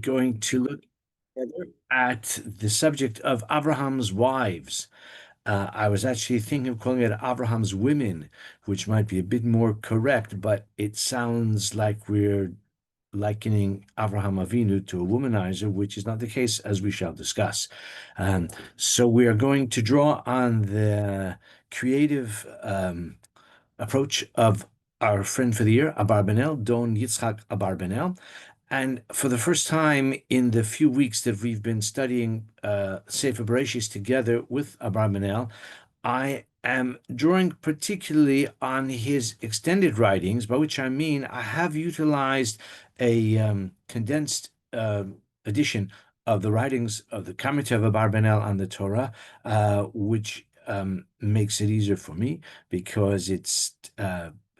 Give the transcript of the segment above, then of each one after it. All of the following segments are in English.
going to look together at the subject of Abraham's wives. I was actually thinking of calling it Abraham's women, which might be a bit more correct, but it sounds like we're likening Abraham Avinu to a womanizer, which is not the case, as we shall discuss. Um, so we are going to draw on the creative approach of our friend for the year, Abarbanel, Don Yitzhak Abarbanel. And for the first time in the few weeks that we've been studying Sefer Bereshis together with Abarbanel, I am drawing particularly on his extended writings, by which I mean I have utilized a condensed edition of the writings of the Commentary of Abarbanel on the Torah, which makes it easier for me because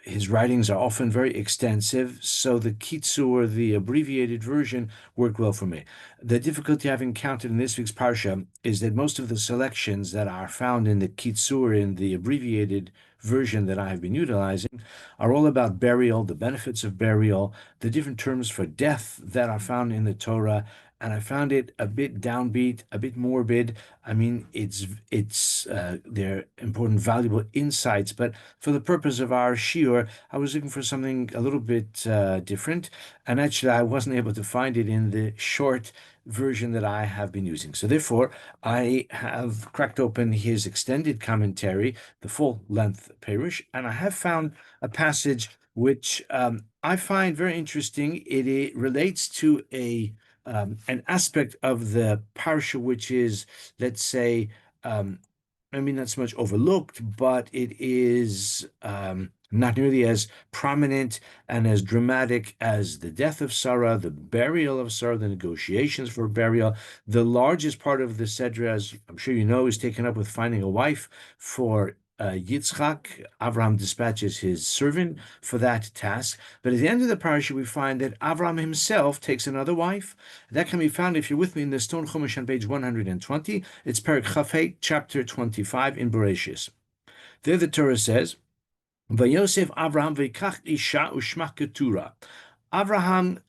his writings are often very extensive, so the kitzur, the abbreviated version, worked well for me. The difficulty I've encountered in this week's Parsha is that most of the selections that are found in the kitzur, in the abbreviated version that I have been utilizing, are all about burial, the benefits of burial, the different terms for death that are found in the Torah, and I found it a bit downbeat, a bit morbid. I mean, they're important, valuable insights, but for the purpose of our shiur, I was looking for something a little bit different, and actually, I wasn't able to find it in the short version that I have been using. So therefore, I have cracked open his extended commentary, the full-length Perush, and I have found a passage which I find very interesting. It relates to an aspect of the parsha which is, let's say, um, I mean, not so much overlooked, but it is not nearly as prominent and as dramatic as the death of Sarah, the burial of Sarah, the negotiations for burial. The largest part of the Sedra, as I'm sure you know, is taken up with finding a wife for Yitzchak. Abraham dispatches his servant for that task. But at the end of the parasha, we find that Abraham himself takes another wife. That can be found, if you're with me, in the Stone Chumash on page 120. It's Perek Chafei, chapter 25 in Bereshis. There the Torah says, Vayosef Abraham v'ikach isha u'shma ketura. Abraham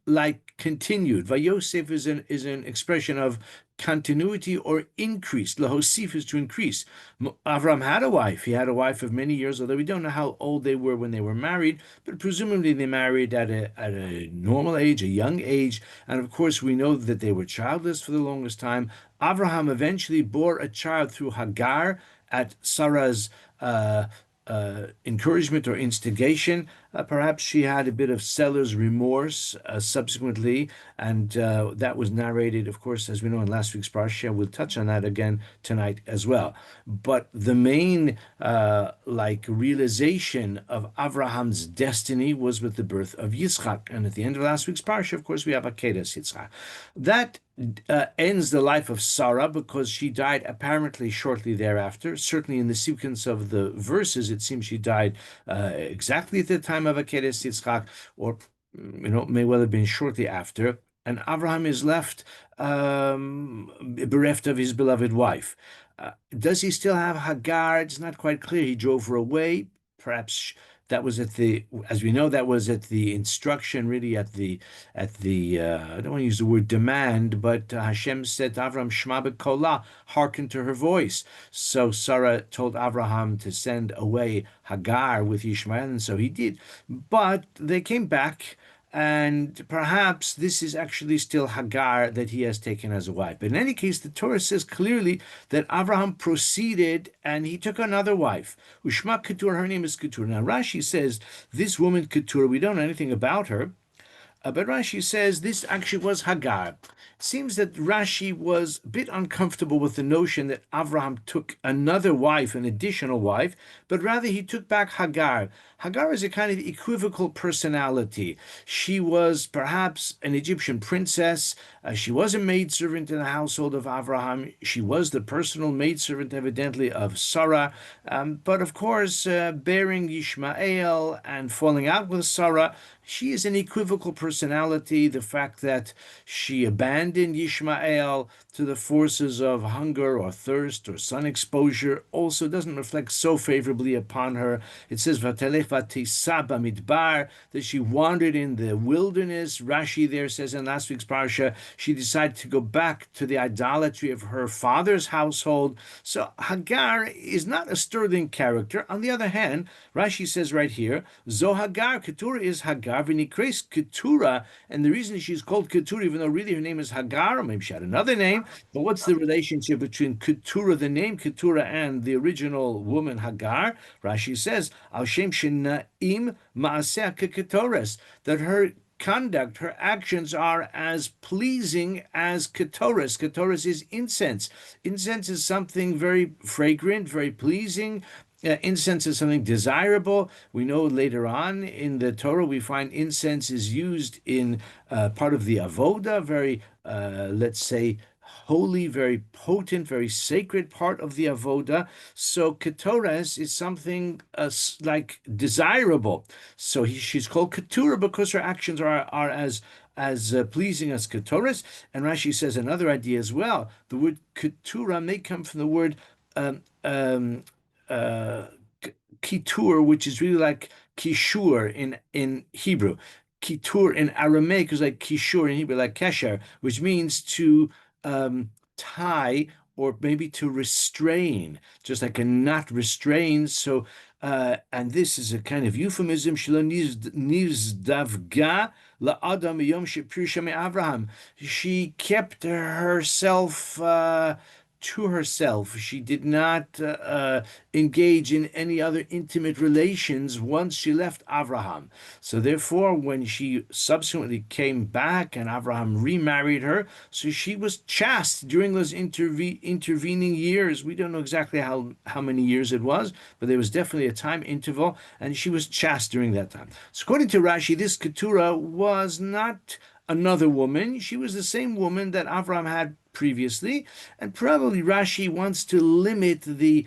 continued. Vayosef is an expression of continuity or increase. Lahosif is to increase. Abraham had a wife. He had a wife of many years, although we don't know how old they were when they were married, but presumably they married at a normal age, a young age. And of course, we know that they were childless for the longest time. Abraham eventually bore a child through Hagar at Sarah's encouragement or instigation. Perhaps she had a bit of seller's remorse subsequently, and that was narrated, of course, as we know in last week's parsha. We'll touch on that again tonight as well. But the main realization of Abraham's destiny was with the birth of Yitzchak, and at the end of last week's parsha, of course, we have Akedas Yitzchak. That ends the life of Sarah because she died apparently shortly thereafter. Certainly in the sequence of the verses, it seems she died exactly at the time of Akeres Yitzchak, or may well have been shortly after. And Abraham is left bereft of his beloved wife. Does he still have Hagar? It's not quite clear. He drove her away. Perhaps that was as we know, that was at the instruction, really at the, I don't want to use the word demand, but Hashem said to Avraham, Shema b'kolah, hearken to her voice. So Sarah told Abraham to send away Hagar with Ishmael, and so he did. But they came back, and perhaps this is actually still Hagar that he has taken as a wife. But in any case, the Torah says clearly that Abraham proceeded and he took another wife. Ushma Keturah, her name is Keturah. Now Rashi says this woman Keturah, we don't know anything about her. But Rashi says this actually was Hagar. It seems that Rashi was a bit uncomfortable with the notion that Abraham took another wife, an additional wife, but rather he took back Hagar. Hagar is a kind of equivocal personality. She was perhaps an Egyptian princess. She was a maidservant in the household of Abraham. She was the personal maidservant, evidently, of Sarah. But of course, bearing Ishmael and falling out with Sarah, she is an equivocal personality. The fact that she abandoned Ishmael to the forces of hunger or thirst or sun exposure also doesn't reflect so favorably upon her. It says, Vatelech vatisa bamidbar, that she wandered in the wilderness. Rashi there says in last week's parsha, she decided to go back to the idolatry of her father's household. So Hagar is not a sterling character. On the other hand, Rashi says right here, Zo Hagar, Keturah is Hagar, v'nikres Keturah, and the reason she's called Keturah, even though really her name is Hagar, or maybe she had another name, but what's the relationship between Keturah, the name Keturah, and the original woman Hagar? Rashi says, Al Shem Shenaim Maaseh Ketores, that her conduct, her actions are as pleasing as Ketores. Ketores is incense. Incense is something very fragrant, very pleasing. Incense is something desirable. We know later on in the Torah we find incense is used in part of the avoda, very, let's say, holy, very potent, very sacred part of the avoda. So ketores is something like desirable. So she's called keturah because her actions are as pleasing as ketores. And Rashi says another idea as well. The word keturah may come from the word um, um, uh, kitur, which is really like kishur in Hebrew. Kitur in Aramaic is like kishur in Hebrew, like kesher, which means to tie or maybe to restrain, just like a knot restrains. So, and this is a kind of euphemism. Shelo nizdavga la'adam yom shepirusha Avraham. She kept herself. To herself. She did not engage in any other intimate relations once she left Avraham. So therefore, when she subsequently came back and Avraham remarried her, so she was chaste during those intervening years. We don't know exactly how many years it was, but there was definitely a time interval, and she was chaste during that time. So according to Rashi, this Keturah was not another woman. She was the same woman that Avraham had previously, and probably Rashi wants to limit the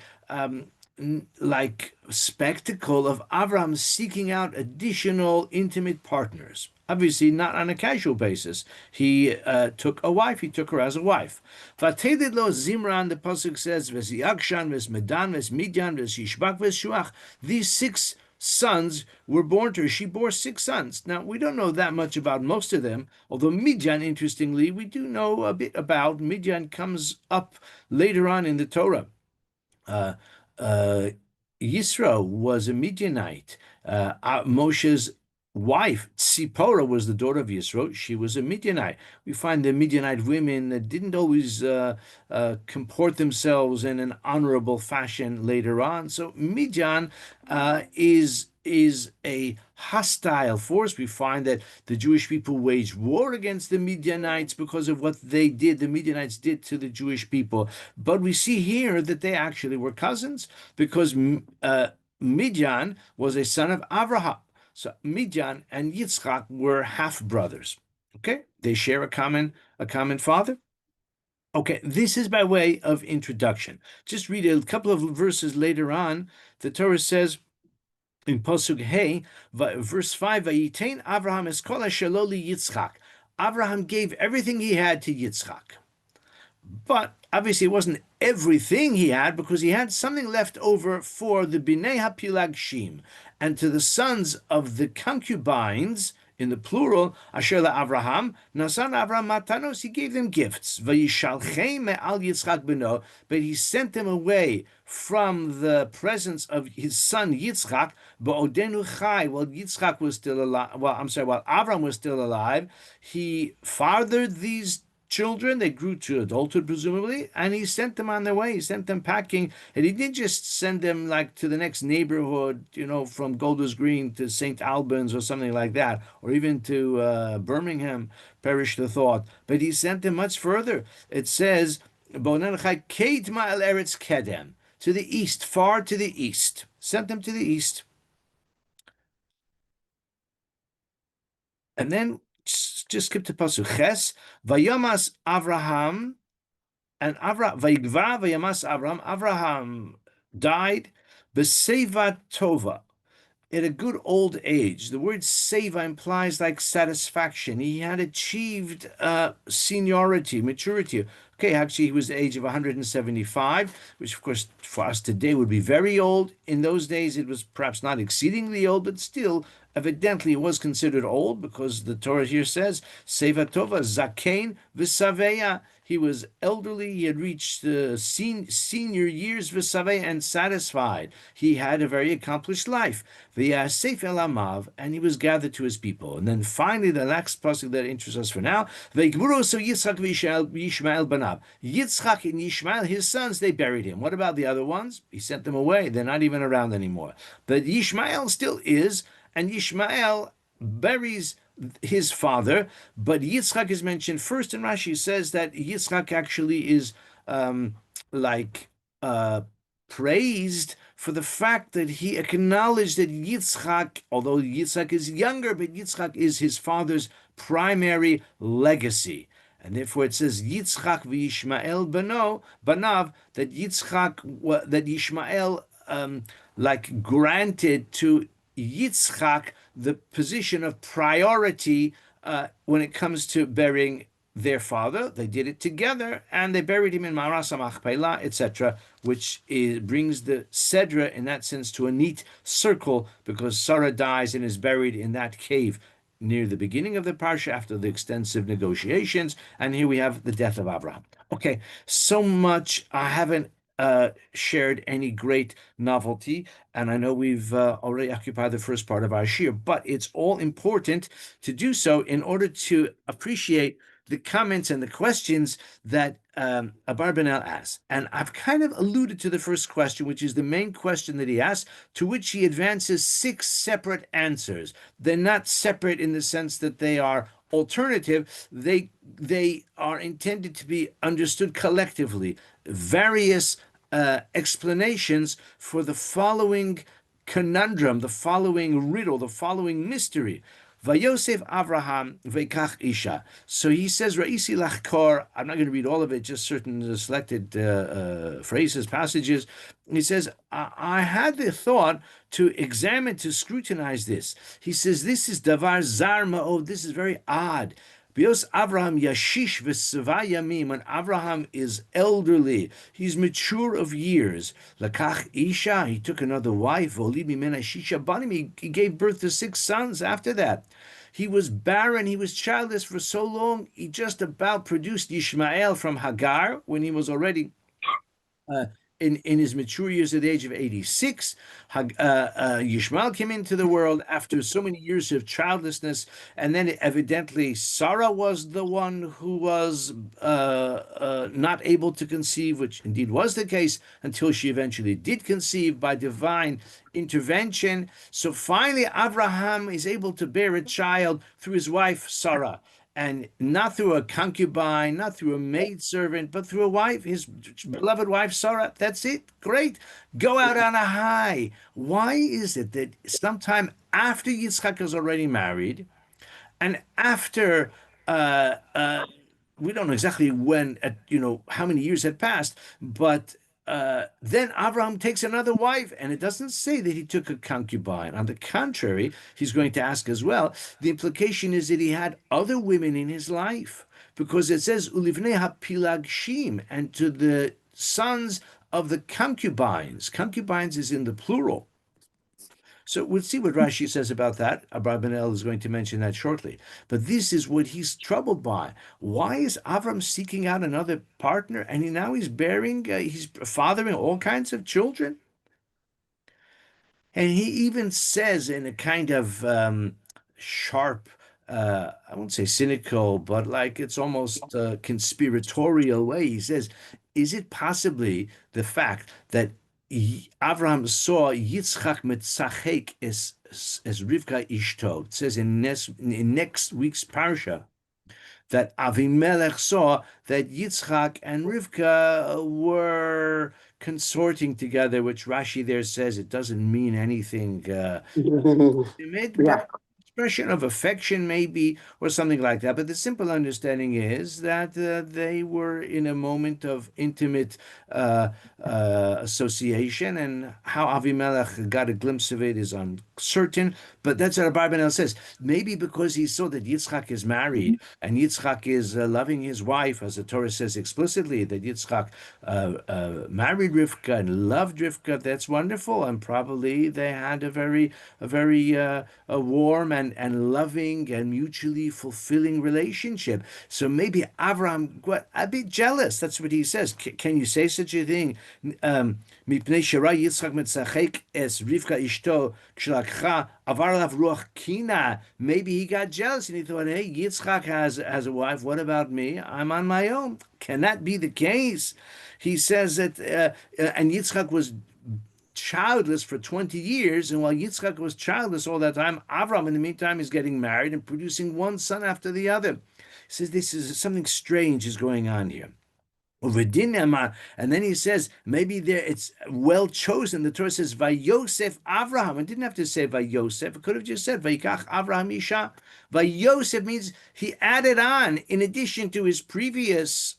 like spectacle of Avram seeking out additional intimate partners. Obviously, not on a casual basis. He took a wife. He took her as a wife. Vatedid lo Zimran. The pasuk says, "V'ziakshan, v'zmedan, v'zmidyan, v'zishbak, v'zshuach." These six sons were born to her. She bore six sons. Now, we don't know that much about most of them, although Midian, interestingly, we do know a bit about. Midian comes up later on in the Torah. Uh, uh, Yisro was a Midianite. Moshe's wife, Tzipporah, was the daughter of Yisro. She was a Midianite. We find the Midianite women that didn't always comport themselves in an honorable fashion later on. So Midian is a hostile force. We find that the Jewish people waged war against the Midianites because of what they did, the Midianites did to the Jewish people. But we see here that they actually were cousins because Midian was a son of Avraham. So Midian and Yitzchak were half brothers. Okay, they share a common father. Okay, this is by way of introduction. Just read a couple of verses later on. The Torah says in Pasuk Hey, verse 5, Vayitain Avraham eskola shaloli Yitzchak. Avraham gave everything he had to Yitzchak. But obviously, it wasn't everything he had because he had something left over for the Binei HaPilagshim and to the sons of the concubines, in the plural, Asher Avraham, Nasan Avraham Matanos, he gave them gifts. Vayishalchem me'al Yitzchak beno, but he sent them away from the presence of his son Yitzchak, ba'odenu chai, while Yitzchak was still alive. Well, I'm sorry, while Avram was still alive, he fathered these children. They grew to adulthood, presumably, and he sent them on their way. He sent them packing, and he didn't just send them like to the next neighborhood, from Golders Green to St. Albans or something like that, or even to Birmingham, perish the thought. But he sent them much further. It says, Kate Ma'al Eretz Kedem, to the east, far to the east. Sent them to the east. And then just skip to Pasuk Ches, Vayamas Avraham, and Vayigva Vayamas Avraham. Avraham died B'Seva Tova, at a good old age. The word seva implies like satisfaction. He had achieved seniority, maturity. Okay, actually, he was the age of 175, which, of course, for us today would be very old. In those days, it was perhaps not exceedingly old, but still, evidently, it was considered old because the Torah here says, Seva Tova, Zakein V'Saveya. He was elderly. He had reached senior years, V'Saveya, and satisfied. He had a very accomplished life. V'Yasef El Amav, and he was gathered to his people. And then finally, the next pasuk that interests us for now, V'Yikburu so Yitzchak v'Yishmael banav. Yitzchak and Yishmael, his sons, they buried him. What about the other ones? He sent them away. They're not even around anymore. But Yishmael still is, and Yishmael buries his father, but Yitzchak is mentioned first, and Rashi says that Yitzchak actually is like praised for the fact that he acknowledged that Yitzchak, although Yitzchak is younger, but Yitzchak is his father's primary legacy. And therefore it says Yitzchak v'Yishmael banav, that Yitzchak, that Yishmael like granted to Yitzchak the position of priority when it comes to burying their father. They did it together, and they buried him in Marasa Machpelah, etc., which brings the Sedra, in that sense, to a neat circle, because Sarah dies and is buried in that cave near the beginning of the Parsha after the extensive negotiations, and here we have the death of Abraham. Okay, so much. I haven't shared any great novelty, and I know we've already occupied the first part of our shir, but it's all important to do so in order to appreciate the comments and the questions that Abarbanel asks. And I've kind of alluded to the first question, which is the main question that he asks, to which he advances six separate answers. They're not separate in the sense that they are alternative. They are intended to be understood collectively. Various explanations for the following conundrum, the following riddle, the following mystery. Vayosef Avraham veikach isha. So he says, Ra'isi lachkor. I'm not going to read all of it, just certain selected phrases, passages. He says, I had the thought to examine, to scrutinize this. He says, this is davar zar ma'od. This is very odd. Bios Avraham Yashish v'Seva Yamim, when Avraham is elderly, he's mature of years. Lakach Isha, he took another wife. V'oli mimena shisha banim, he gave birth to six sons after that. He was barren, he was childless for so long, he just about produced Yishmael from Hagar when he was already uh, in his mature years at the age of 86. Yishmael came into the world after so many years of childlessness, and then evidently Sarah was the one who was not able to conceive, which indeed was the case until she eventually did conceive by divine intervention. So finally, Abraham is able to bear a child through his wife Sarah, and not through a concubine, not through a maidservant, but through a wife, his beloved wife Sarah. That's it. Great. Go out on a high. Why is it that sometime after Yitzchak is already married, and after we don't know exactly when, how many years had passed, but then Abraham takes another wife, and it doesn't say that he took a concubine. On the contrary, he's going to ask as well. The implication is that he had other women in his life, because it says ulivnei hapilagshim, and to the sons of the concubines. Concubines is in the plural. So we'll see what Rashi says about that. Abarbanel is going to mention that shortly. But this is what he's troubled by. Why is Avram seeking out another partner, and now he's he's fathering all kinds of children? And he even says in a kind of sharp, I won't say cynical, but like it's almost conspiratorial way, he says, is it possibly the fact that Avraham saw Yitzchak mitzachek as Rivka ishto? It says in next week's parsha that Avimelech saw that Yitzchak and Rivka were consorting together, which Rashi there says it doesn't mean anything Yeah. but expression of affection maybe, or something like that. But the simple understanding is that they were in a moment of intimate association, and how Avimelech got a glimpse of it is certain, but that's what Abarbanel says. Maybe because he saw that Yitzchak is married and Yitzchak is loving his wife, as the Torah says explicitly that Yitzchak married Rivka and loved Rivka. That's wonderful, and probably they had a very a warm and loving and mutually fulfilling relationship. So maybe Avraham got a bit jealous. That's what he says. Can you say such a thing? מפני שראה יצחק מצחק es Rivka ishto כשלקחה עבר עליו רוח קינה. Maybe he got jealous and he thought, hey, Yitzchak has a wife. What about me? I'm on my own. Can that be the case? He says that, and Yitzchak was childless for 20 years, and while Yitzchak was childless all that time, Avram, in the meantime, is getting married and producing one son after the other. He says this is something strange is going on here. And then he says, maybe there it's well chosen. The Torah says, Vayosef Avraham. It didn't have to say Vayosef. It could have just said, Vayikach Avraham Isha. Vayosef means he added on, in addition to his previous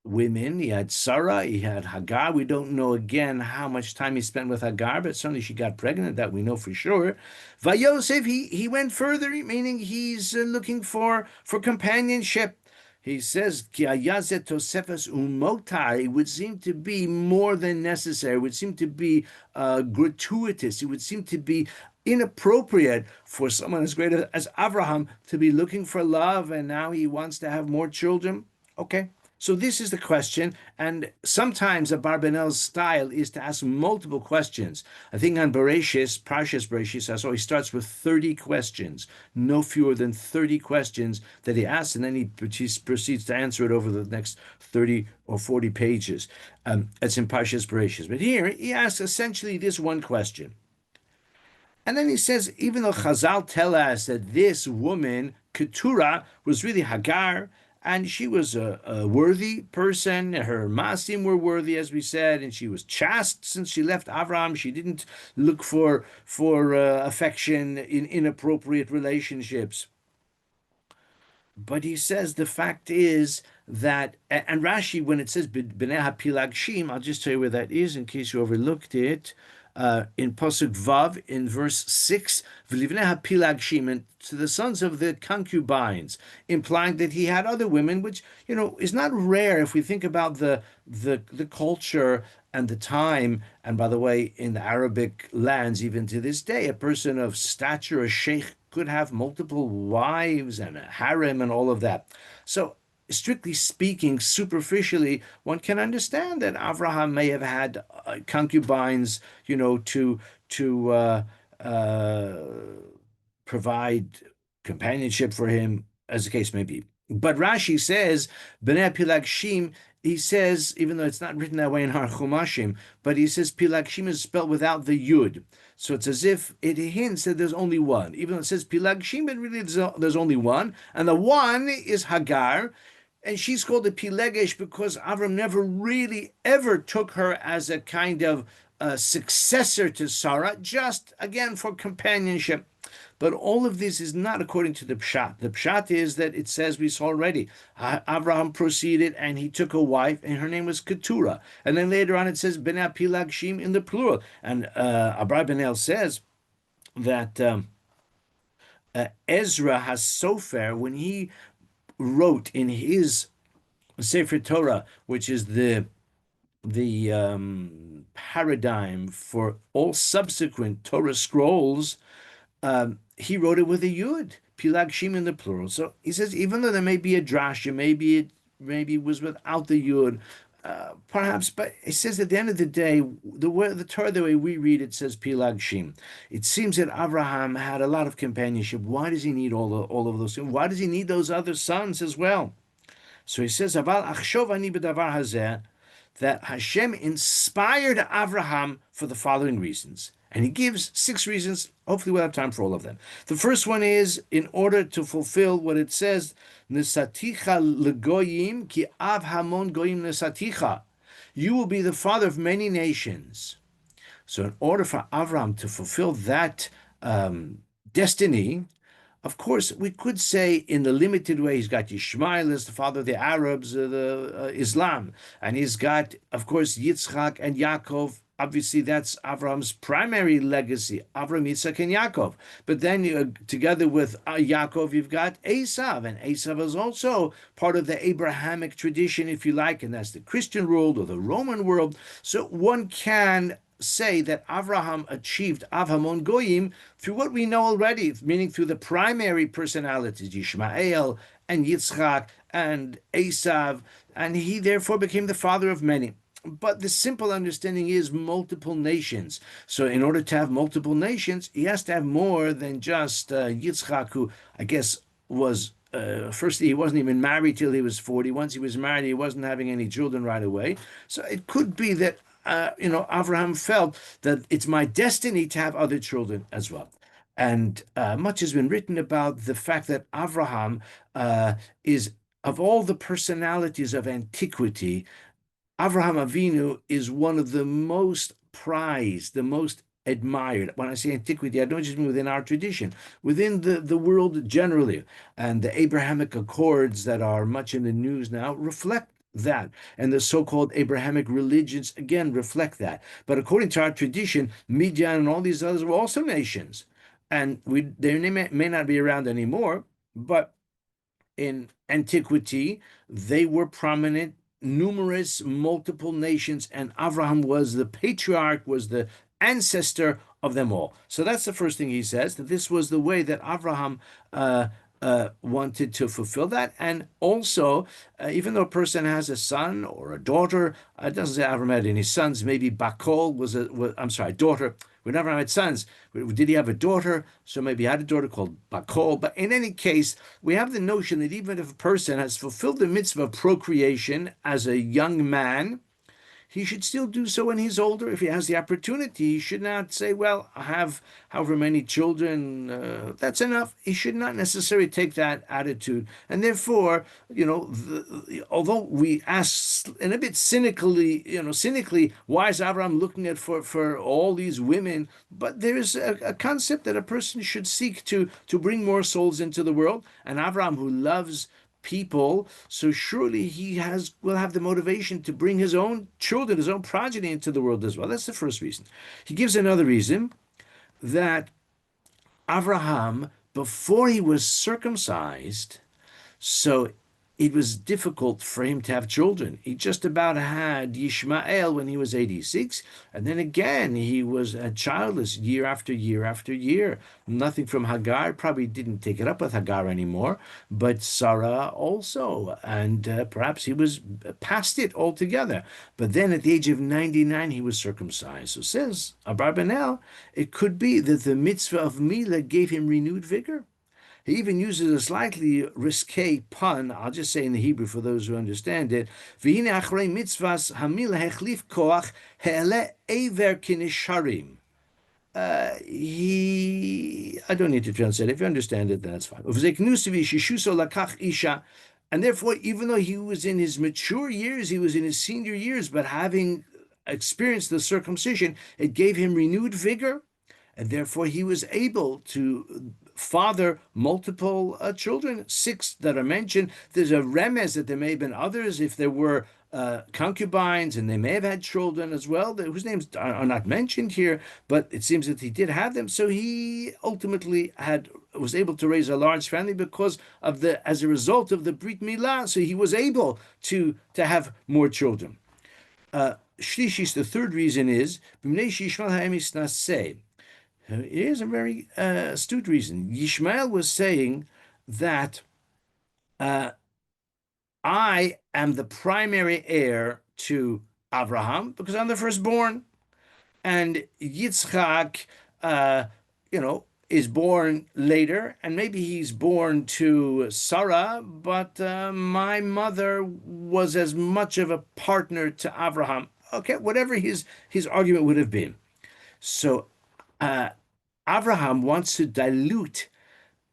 women. He had Sarah, he had Hagar. We don't know again how much time he spent with Hagar, but certainly she got pregnant. That we know for sure. Vayosef, he went further, meaning he's looking for companionship. He says, Ki ayazet tosefes umotar. It would seem to be more than necessary. It would seem to be gratuitous. It would seem to be inappropriate for someone as great as Abraham to be looking for love, and now he wants to have more children. Okay. So this is the question, and sometimes Abarbanel's style is to ask multiple questions. I think on Bereshis, Parshas Bereshis, I saw he starts with 30 questions, no fewer than 30 questions that he asks, and then he proceeds to answer it over the next 30 or 40 pages. It's in Parshas Bereshis. But here he asks essentially this one question. And then he says, even though Chazal tell us that this woman, Keturah, was really Hagar, and she was a worthy person. Her masim were worthy, as we said, and she was chaste since she left Avram. She didn't look for affection in inappropriate relationships. But he says the fact is that, and Rashi, when it says B'nei HaPilagshim, I'll just tell you where that is in case you overlooked it. In Pasuk Vav, in verse 6, V'livnei HaPilagshim, and to the sons of the concubines, implying that he had other women, which, is not rare if we think about the culture and the time. And by the way, in the Arabic lands, even to this day, a person of stature, a sheikh, could have multiple wives and a harem and all of that. So strictly speaking, superficially, one can understand that Avraham may have had concubines, to provide companionship for him, as the case may be. But Rashi says, B'nei Pilagshim, he says, even though it's not written that way in Har Chumashim, but he says Pilagshim is spelled without the Yud. So it's as if it hints that there's only one. Even though it says Pilagshim, but really there's only one. And the one is Hagar. And she's called a Pilegesh because Avram never really ever took her as a kind of successor to Sarah, just again for companionship. But all of this is not according to the Pshat. The Pshat is that it says, we saw already, Avraham proceeded and he took a wife, and her name was Keturah. And then later on it says, B'nei Pilagshim in the plural. And Abarbanel says that Ezra has Sofer, when he wrote in his Sefer Torah, which is the paradigm for all subsequent Torah scrolls, he wrote it with a yud, pilagshim in the plural. So he says, even though there may be a drasha, maybe it was without the yud, perhaps, but it says at the end of the day, the Torah, the way we read it, says pilagshim. It seems that Abraham had a lot of companionship. Why does he need all of those things? Why does he need those other sons as well? So he says, Aval achshov ani b'davar hazeh, that Hashem inspired Avraham for the following reasons. And he gives 6 reasons. Hopefully we'll have time for all of them. The first one is in order to fulfill what it says, Nesaticha legoyim ki av hamon goyim nesaticha. You will be the father of many nations. So in order for Avraham to fulfill that destiny, of course, we could say in the limited way, he's got Yishmael as the father of the Arabs, Islam. And he's got, of course, Yitzchak and Yaakov, obviously that's Avraham's primary legacy, Avram, Yitzchak, and Yaakov. But then together with Yaakov, you've got Esav, and Esav is also part of the Abrahamic tradition, if you like, and that's the Christian world or the Roman world. So one can say that Avraham achieved Avhamon Goyim through what we know already, meaning through the primary personalities, Yishmael and Yitzchak and Esav, and he therefore became the father of many. But the simple understanding is multiple nations. So, in order to have multiple nations, he has to have more than just Yitzchak, who I guess was firstly, he wasn't even married till he was 40. Once he was married, he wasn't having any children right away. So, it could be that, Abraham felt that it's my destiny to have other children as well. And much has been written about the fact that Abraham is, of all the personalities of antiquity, Avraham Avinu is one of the most prized, the most admired. When I say antiquity, I don't just mean within our tradition, within the world generally. And the Abrahamic Accords that are much in the news now reflect that. And the so-called Abrahamic religions, again, reflect that. But according to our tradition, Midian and all these others were also nations. And they may not be around anymore, but in antiquity, they were prominent, numerous, multiple nations, and Abraham was the patriarch, was the ancestor of them all. So that's the first thing he says, that this was the way that Abraham wanted to fulfill that. And also, even though a person has a son or a daughter, it doesn't say Abraham had any sons. Maybe Bakol I'm sorry, daughter. We never had sons. Did he have a daughter? So maybe he had a daughter called Bakol. But in any case, we have the notion that even if a person has fulfilled the mitzvah of procreation as a young man, he should still do so when he's older. If he has the opportunity, he should not say, well, I have however many children, that's enough. He should not necessarily take that attitude. And therefore, although we ask in a bit cynically, why is Abraham looking at for all these women? But there is a concept that a person should seek to bring more souls into the world. And Abraham, who loves people, so surely will have the motivation to bring his own children, his own progeny into the world as well. That's the first reason. He gives another reason, that Abraham, before he was circumcised, so it was difficult for him to have children. He just about had Yishmael when he was 86, and then again he was childless year after year after year. Nothing from Hagar, probably didn't take it up with Hagar anymore, but Sarah also, and perhaps he was past it altogether. But then at the age of 99, he was circumcised. So says Abarbanel, it could be that the mitzvah of Milah gave him renewed vigor. He even uses a slightly risque pun. I'll just say in the Hebrew for those who understand it. V'hine achrei mitzvahs hamila hechlif koach he'ele ever kinisharim. I don't need to translate. If you understand it, then that's fine. And therefore, even though he was in his mature years, he was in his senior years, but having experienced the circumcision, it gave him renewed vigor, and therefore he was able to father multiple children, six that are mentioned. There's a remez that there may have been others if there were concubines, and they may have had children as well, whose names are not mentioned here, but it seems that he did have them. So he ultimately was able to raise a large family because of as a result of the Brit Milah. So he was able to have more children. Shlishis, the third reason is here's a very astute reason. Yishmael was saying that I am the primary heir to Abraham because I'm the firstborn, and Yitzchak, is born later, and maybe he's born to Sarah, but my mother was as much of a partner to Abraham. Okay, whatever his argument would have been. So Abraham wants to dilute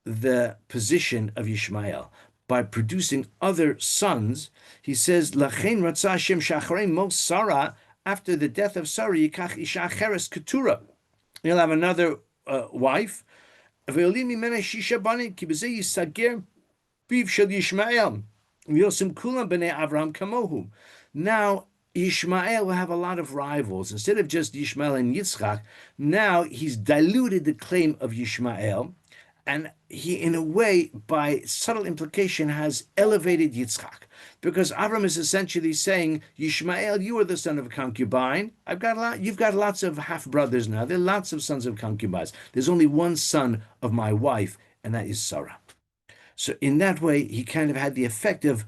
the position of Ishmael by producing other sons. He says, "Lachein ratzah Hashem shacharei mot Sarah." After the death of Sarah, yikach isha acheres ketura. He'll have another wife. Ve'olim mimena shisha banim ki b'zeh yisager piv shel Yishmael. V'yosim kulam b'nei Avraham kamohu. Now, Ishmael will have a lot of rivals. Instead of just Ishmael and Yitzchak, now he's diluted the claim of Ishmael, and he, in a way, by subtle implication, has elevated Yitzchak. Because Avram is essentially saying, Ishmael, you are the son of a concubine. You've got lots of half brothers now. There are lots of sons of concubines. There's only one son of my wife, and that is Sarah. So in that way, he kind of had the effect of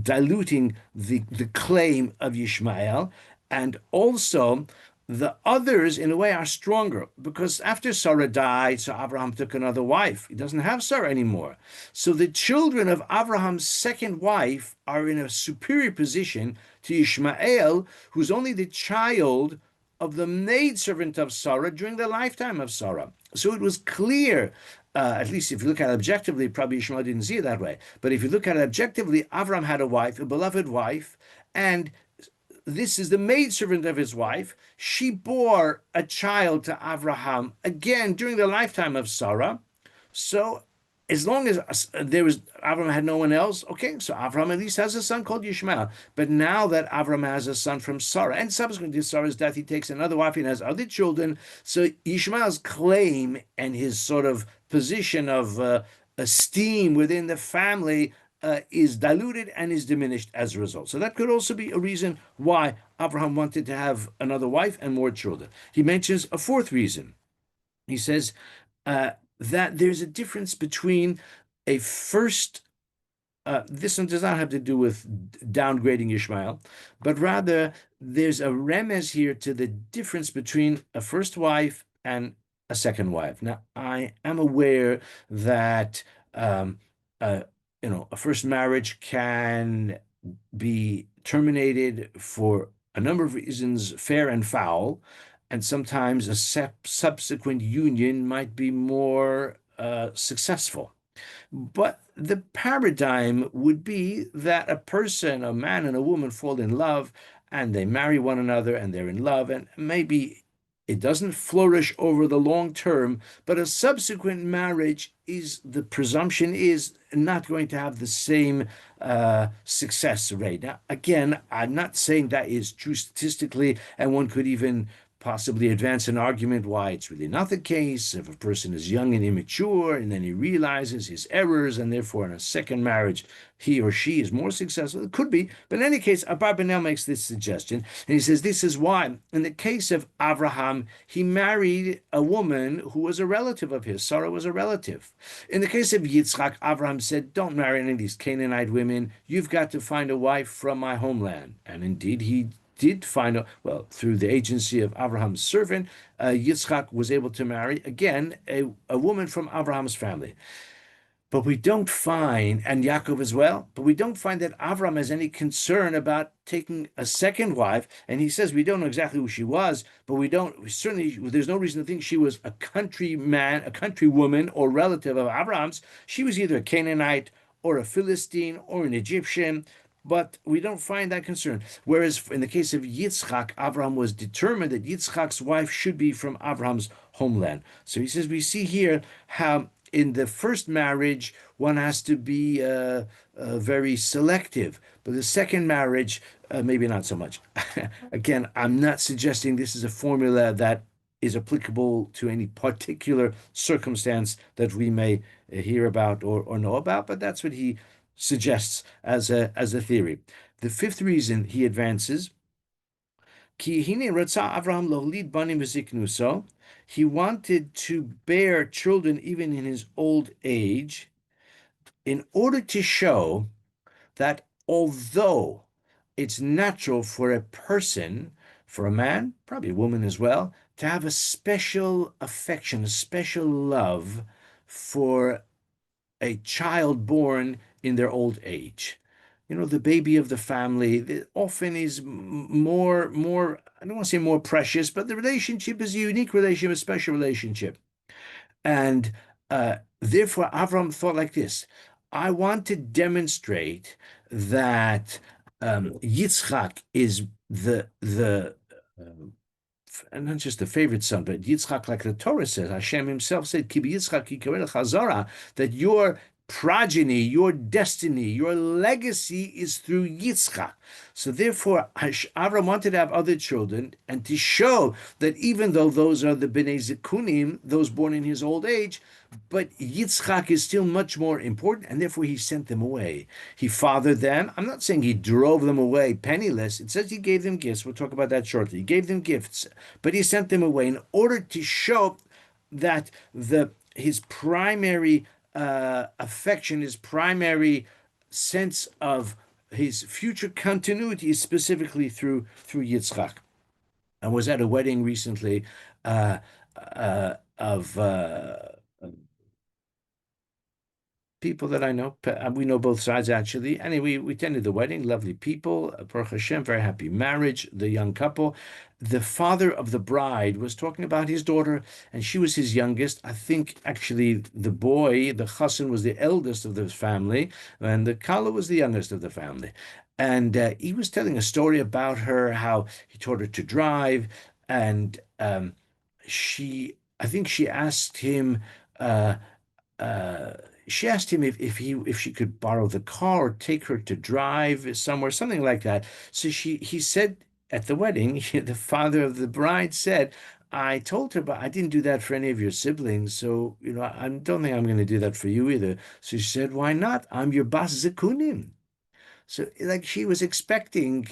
diluting the claim of Ishmael, and also the others, in a way, are stronger because after Sarah died, so Abraham took another wife. He doesn't have Sarah anymore. So the children of Abraham's second wife are in a superior position to Ishmael, who's only the child of the maidservant of Sarah during the lifetime of Sarah. So it was clear, at least if you look at it objectively, probably Ishmael didn't see it that way. But if you look at it objectively, Avram had a wife, a beloved wife, and this is the maidservant of his wife. She bore a child to Abraham again during the lifetime of Sarah. So as long as there was Avram had no one else, okay, so Avram at least has a son called Yishmael. But now that Avram has a son from Sarah, and subsequent to Sarah's death, he takes another wife and has other children. So Yishmael's claim and his sort of position of esteem within the family is diluted and is diminished as a result. So that could also be a reason why Abraham wanted to have another wife and more children. He mentions a fourth reason. He says that there's a difference between a first. This one does not have to do with downgrading Ishmael, but rather there's a remez here to the difference between a first wife and a second wife. Now, I am aware that uh, a first marriage can be terminated for a number of reasons, fair and foul, and sometimes a subsequent union might be more successful. But the paradigm would be that a person, a man and a woman, fall in love and they marry one another and they're in love, and maybe it doesn't flourish over the long term, but a subsequent marriage is the presumption is not going to have the same success rate. Now, again, I'm not saying that is true statistically, and one could even possibly advance an argument why it's really not the case. If a person is young and immature and then he realizes his errors and therefore in a second marriage he or she is more successful, it could be. But in any case, Abarbanel makes this suggestion and he says this is why. In the case of Abraham, he married a woman who was a relative of his. Sarah was a relative. In the case of Yitzchak, Abraham said, don't marry any of these Canaanite women. You've got to find a wife from my homeland. And indeed, he did find out, well, through the agency of Abraham's servant, Yitzchak was able to marry, again, a woman from Abraham's family. But we don't find, and Yaakov as well, but we don't find that Avram has any concern about taking a second wife. And he says we don't know exactly who she was, but we certainly, there's no reason to think she was a countryman, a countrywoman, or relative of Avram's. She was either a Canaanite or a Philistine or an Egyptian, but we don't find that concern. Whereas in the case of Yitzchak, Abraham was determined that Yitzchak's wife should be from Abraham's homeland. So he says we see here how in the first marriage one has to be very selective, but the second marriage maybe not so much. Again, I'm not suggesting this is a formula that is applicable to any particular circumstance that we may hear about or know about, but that's what he suggests as a theory. The fifth reason he advances, Ki hine ratza Avraham lolid banim v'ziknuso, he wanted to bear children even in his old age, in order to show that although it's natural for a person, for a man, probably a woman as well, to have a special affection, a special love for a child born in their old age. The baby of the family often is more, I don't want to say more precious, but the relationship is a unique relationship, a special relationship. And therefore, Avram thought like this. I want to demonstrate that Yitzchak is the and not just the favorite son, but Yitzchak, like the Torah says, Hashem himself said, Ki Yitzchak Chazara, that your progeny, your destiny, your legacy is through Yitzchak. So therefore, Avram wanted to have other children and to show that even though those are the Bnei Zikunim, those born in his old age, but Yitzchak is still much more important, and therefore he sent them away. He fathered them. I'm not saying he drove them away penniless. It says he gave them gifts. We'll talk about that shortly. He gave them gifts, but he sent them away in order to show that the his primary affection, his primary sense of his future continuity is specifically through Yitzchak. I was at a wedding recently of people that I know. We know both sides actually. Anyway, we attended the wedding. Lovely people. Baruch Hashem, very happy marriage. The young couple. The father of the bride was talking about his daughter, and she was his youngest. I think actually the boy, the chassan, was the eldest of the family, and the kala was the youngest of the family. And he was telling a story about her, how he taught her to drive, and I think uh, uh, she asked him if she could borrow the car or take her to drive somewhere, something like that. So he said at the wedding, the father of the bride said, I told her, but I didn't do that for any of your siblings. So, I don't think I'm going to do that for you either. So she said, why not? I'm your bas zikunim. So, like she was expecting,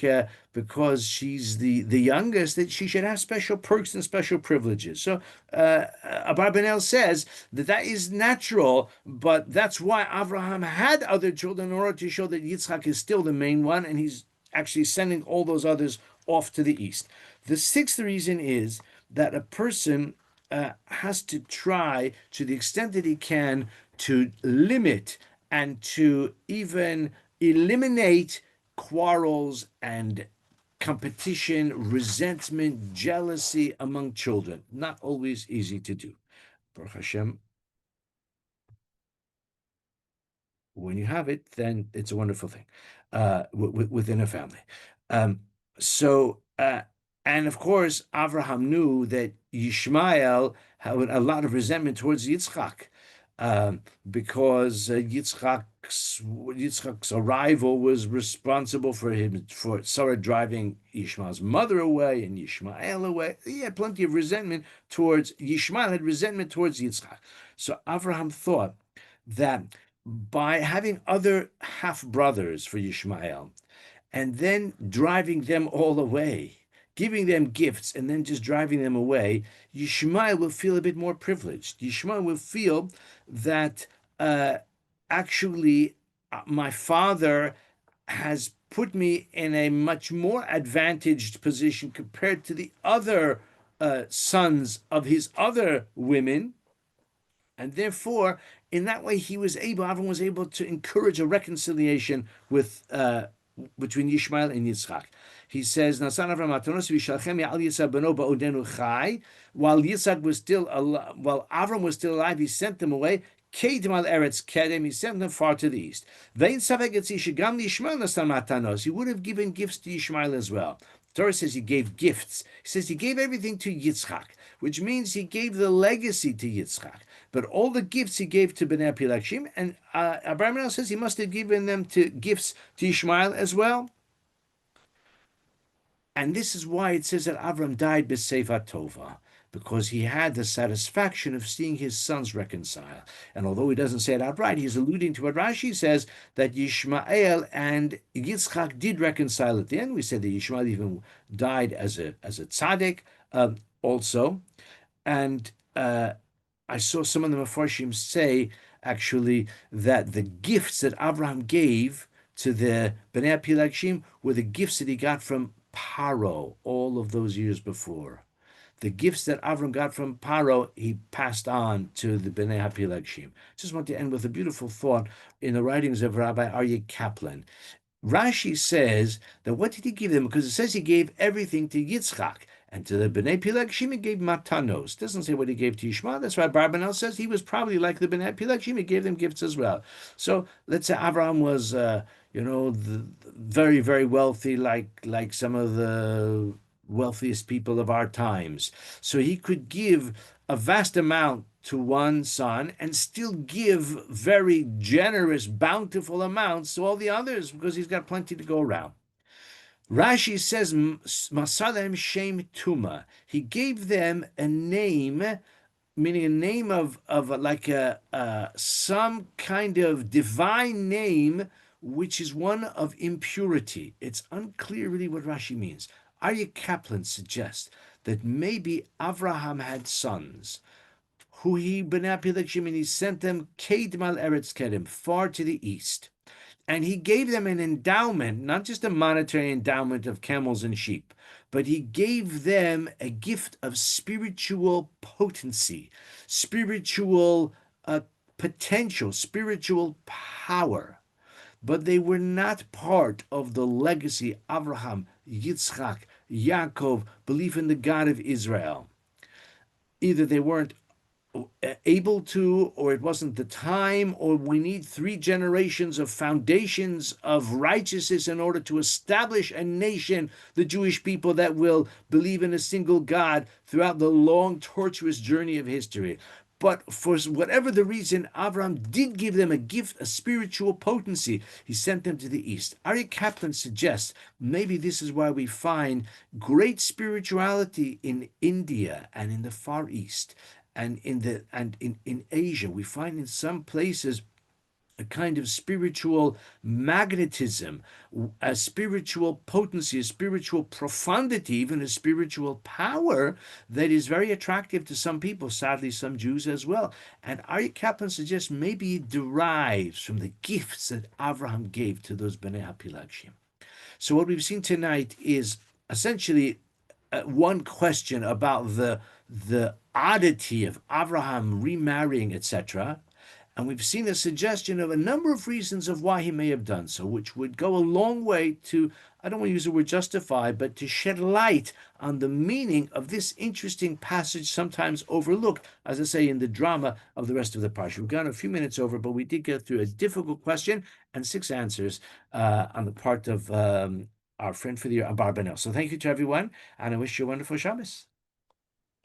because she's the youngest, that she should have special perks and special privileges. So, Abarbanel says that that is natural, but that's why Abraham had other children in order to show that Yitzchak is still the main one, and he's actually sending all those others off to the east. The sixth reason is that a person has to try, to the extent that he can, to limit and to even eliminate quarrels and competition, resentment, jealousy among children. Not always easy to do. Baruch Hashem, when you have it, then it's a wonderful thing within a family. Um, so, and of course, Avraham knew that Yishmael had a lot of resentment towards Yitzchak, because Yitzchak's arrival was responsible for Sarah driving Ishmael's mother away and Yishmael away. He had plenty of resentment towards Yishmael, had resentment towards Yitzchak. So Avraham thought that by having other half brothers for Yishmael and then driving them all away, giving them gifts and then just driving them away, Yishmael will feel a bit more privileged. Yishmael will feel that actually my father has put me in a much more advantaged position compared to the other sons of his other women, and therefore, in that way, Avram was able to encourage a reconciliation between Yishmael and Yitzchak. He says, "Nasan Avram matanos v'yishalchem al Yitzchak beno ba'odenu chai." While Yitzchak was still alive, while Avram was still alive, he sent them away. Kedim al eretz kedem, he sent them far to the east. Vein savek etzi shegam Yishmael nasan matanos. He would have given gifts to Yishmael as well. The Torah says he gave gifts. He says he gave everything to Yitzchak, which means he gave the legacy to Yitzchak. But all the gifts he gave to Bnei Pilagshim, and Abarbanel says he must have given them to gifts to Ishmael as well. And this is why it says that Avram died b'seifa tova, because he had the satisfaction of seeing his sons reconcile. And although he doesn't say it outright, he's alluding to what Rashi says, that Yishmael and Yitzchak did reconcile at the end. We said that Yishmael even died as a tzaddik also. And I saw some of the Mefarshim say, actually, that the gifts that Abraham gave to the Bnei Pilagshim were the gifts that he got from Paro all of those years before. The gifts that Avram got from Paro, he passed on to the Bnei HaPilagshim. Just want to end with a beautiful thought in the writings of Rabbi Aryeh Kaplan. Rashi says that what did he give them? Because it says he gave everything to Yitzchak, and to the Bnei Pilagshim he gave matanos. It doesn't say what he gave to Yishmael. That's why Abarbanel says he was probably like the Bnei Pilagshim. He gave them gifts as well. So let's say Abraham was, very, very wealthy, like some of the wealthiest people of our times. So he could give a vast amount to one son and still give very generous, bountiful amounts to all the others because he's got plenty to go around. Rashi says, Masalem Shem Tuma. He gave them a name, meaning a name of like some kind of divine name, which is one of impurity. It's unclear really what Rashi means. Aryeh Kaplan suggests that maybe Avraham had sons who he benapilachim, and he sent them Kedmal Eretz Kedem, far to the east. And he gave them an endowment, not just a monetary endowment of camels and sheep, but he gave them a gift of spiritual potency, spiritual potential, spiritual power. But they were not part of the legacy Abraham, Yitzchak, Yaakov, belief in the God of Israel. Either they weren't able to, or it wasn't the time, or we need 3 generations of foundations of righteousness in order to establish a nation, the Jewish people, that will believe in a single God throughout the long, tortuous journey of history. But for whatever the reason, Abraham did give them a gift, a spiritual potency. He sent them to the east. Aryeh Kaplan suggests maybe this is why we find great spirituality in India and in the Far East and in Asia. We find in some places a kind of spiritual magnetism, a spiritual potency, a spiritual profundity, even a spiritual power that is very attractive to some people, sadly, some Jews as well. And Aryeh Kaplan suggests maybe it derives from the gifts that Abraham gave to those Bnei HaPilagshim. So, what we've seen tonight is essentially one question about the oddity of Abraham remarrying, etc. And we've seen a suggestion of a number of reasons of why he may have done so, which would go a long way to, I don't want to use the word justify, but to shed light on the meaning of this interesting passage, sometimes overlooked, as I say, in the drama of the rest of the parsha. We've gone a few minutes over, but we did get through a difficult question and 6 answers on the part of our friend for the year, Abarbanel. So thank you to everyone, and I wish you a wonderful Shabbos.